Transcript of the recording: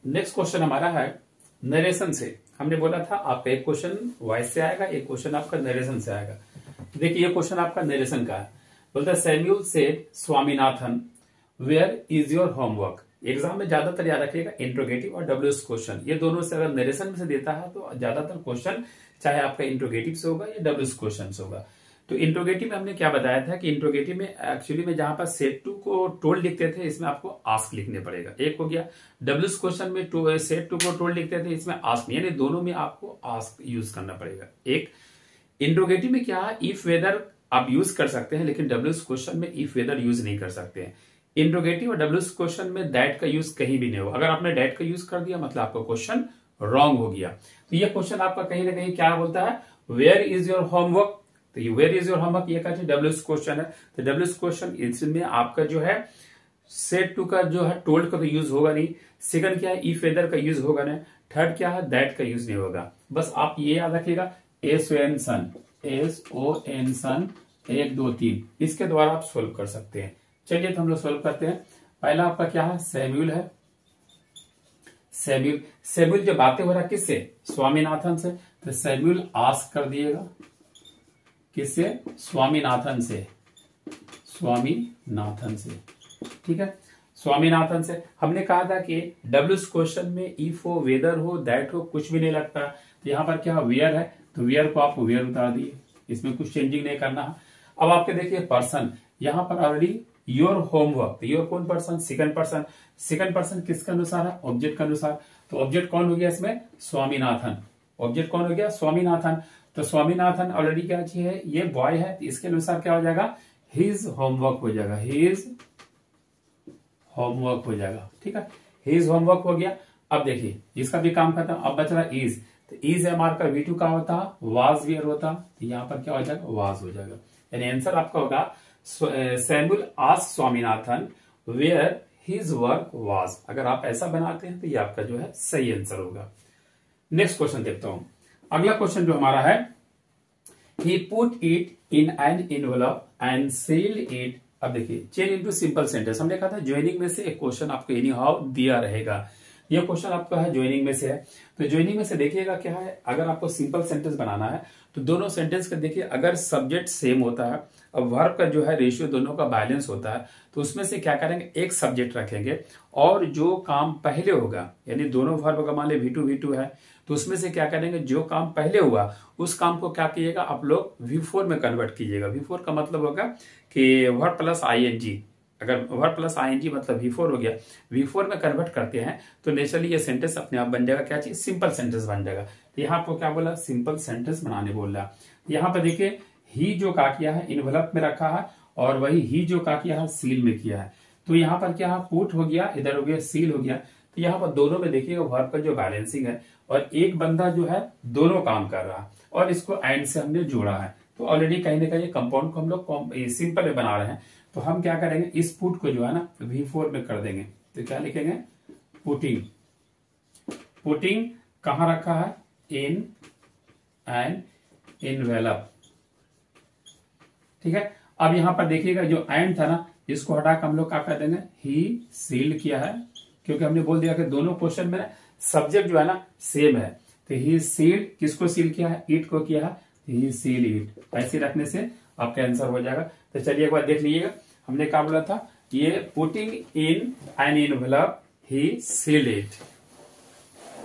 Next question हमारा है narration से। हमने बोला था आपका एक क्वेश्चन वॉइस से आएगा, एक क्वेश्चन आपका नरेशन से आएगा। देखिए ये क्वेश्चन आपका नरेशन का है। बोलता है Samuel said Swaminathan where is your homework. Exam में ज्यादातर याद रखिएगा इंट्रोगेटिव और डब्ल्यूएस क्वेश्चन, ये दोनों से अगर नरेशन में से देता है तो ज्यादातर क्वेश्चन चाहे आपका इंट्रोगेटिव से होगा या डब्ल्यूएस क्वेश्चन से होगा। तो इंट्रोगेटिव में हमने क्या बताया था कि इंट्रोगेटिव में एक्चुअली में जहां पर सेट टू को टोल्ड लिखते थे इसमें आपको आस्क लिखने पड़ेगा, एक हो गया। डब्ल्यूएस क्वेश्चन में सेट टू को टोल्ड लिखते थे इसमें आस्क, यानी दोनों में आपको आस्क यूज करना पड़ेगा। एक इंट्रोगेटिव में क्या है, इफ वेदर आप यूज कर सकते हैं, लेकिन डब्ल्यूएस क्वेश्चन में इफ वेदर यूज नहीं कर सकते हैं। इंट्रोगेटिव और डब्ल्यूएस क्वेश्चन में दैट का यूज कहीं भी नहीं होगा। अगर आपने दैट का यूज कर दिया मतलब आपका क्वेश्चन रॉन्ग हो गया। तो ये क्वेश्चन आपका कहीं ना कहीं क्या बोलता है, वेयर इज योर होमवर्क। तो ये वेयर इज योर होमवर्क ये कहते हैं डब्ल्यूएस क्वेश्चन है। तो डब्ल्यूएस क्वेश्चन इसमें आपका जो है सेट टू का जो है टोल्ड का तो यूज होगा नहीं। सेकंड क्या है, इफ वेदर का यूज होगा नहीं। थर्ड क्या है, दैट का यूज नहीं होगा। बस आप ये याद रखिएगा SON सन 1 2 3 इसके द्वारा आप सोल्व कर सकते हैं। चलिए तो हम लोग सोल्व करते हैं। पहला आपका क्या है, सैम्यूल है। सैम्यूल जो बातें हो रहा है किससे, स्वामीनाथन से। तो सैम्यूल आस्क कर दिएगा किससे, स्वामीनाथन से। स्वामीनाथन से, ठीक है, स्वामीनाथन से। हमने कहा था कि डब्ल्यूएस क्वेश्चन में इफ हो, वेदर हो, दैट हो, कुछ भी नहीं लगता। तो यहां पर क्या वेयर है, तो वेयर को आप वेयर उतार दिए, इसमें कुछ चेंजिंग नहीं करना है। अब आपके देखिए पर्सन, यहां पर ऑलरेडी योर होमवर्क, योर कौन person, second person. Second person किसके अनुसार है, ऑब्जेक्ट के अनुसार। तो ऑब्जेक्ट कौन हो गया इसमें, स्वामीनाथन। ऑब्जेक्ट कौन हो गया, स्वामीनाथन। तो स्वामीनाथन ऑलरेडी क्या चीज है, ये बॉय है, तो इसके अनुसार क्या हो जाएगा, हिज होमवर्क हो जाएगा, हिज होमवर्क हो जाएगा, ठीक है, हिज होमवर्क हो गया। अब देखिए इसका भी काम खत्म। अब बच रहा इज, तो इज एम आर का V2 का होता, वाज वेयर होता, तो यहां पर क्या हो जाएगा, वाज हो जाएगा। यानी आंसर आपका होगा Samuel asked Swaminathan where his work was. अगर आप ऐसा बनाते हैं तो ये आपका जो है सही आंसर होगा। नेक्स्ट क्वेश्चन देखता हूं। अगला क्वेश्चन जो हमारा है, he put it in an envelope and seal it. अब देखिए चेंज इनटू सिंपल सेंटेंस। हमने कहा था ज्वाइनिंग में से एक क्वेश्चन आपको एनी हाउ दिया रहेगा। ये क्वेश्चन आपका है ज्वाइनिंग में से है। तो ज्वाइनिंग में से देखिएगा क्या है, अगर आपको सिंपल सेंटेंस बनाना है तो दोनों सेंटेंस का देखिए अगर सब्जेक्ट सेम होता है और वर्ब का जो है रेशियो दोनों का बैलेंस होता है, तो उसमें से क्या करेंगे, एक सब्जेक्ट रखेंगे और जो काम पहले होगा, यानी दोनों वर्ब का मान ले V2 है, तो उसमें से क्या करेंगे, जो काम पहले हुआ उस काम को क्या कीजिएगा आप लोग V4 में कन्वर्ट कीजिएगा। V4 का मतलब होगा कि वर्ब प्लस ING। अगर वर्ब प्लस ING मतलब V4 हो गया, V4 में कन्वर्ट करते हैं तो नेचुरली ये सेंटेंस अपने आप बन जाएगा, क्या चीज, सिंपल सेंटेंस बन जाएगा। तो यहाँ आपको क्या बोला, सिंपल सेंटेंस बनाने बोल रहा। यहाँ पर देखिए ही जो का किया है इन्वेलप में रखा है और वही ही जो का किया है सील में किया है। तो यहाँ पर क्या है, पुट हो गया, इधर हो गया सील हो गया। तो यहाँ पर दोनों में देखिएगा वर्ब का जो बैलेंसिंग है और एक बंदा जो है दोनों काम कर रहा है और इसको एंड से हमने जोड़ा है। तो ऑलरेडी कहीं ना कहीं कंपाउंड को हम लोग सिंपल में बना रहे हैं। तो हम क्या करेंगे, इस पुट को जो है ना V4 में कर देंगे। तो क्या लिखेंगे, पुटिंग। पुटिंग कहां रखा है, इन एन एनवेलप, ठीक है। अब यहां पर देखिएगा जो एंड था ना, इसको हटा कर हम लोग क्या कर देंगे, ही सील किया है, क्योंकि हमने बोल दिया कि दोनों क्वेश्चन में सब्जेक्ट जो है ना सेम है। तो ही सील, किसको सील किया है, इट को किया है, ही सील इट। ऐसे रखने से आपका आंसर हो जाएगा। तो चलिए एक बार देख लीजिएगा, हमने क्या बोला था, ये putting in an envelope he sealed it.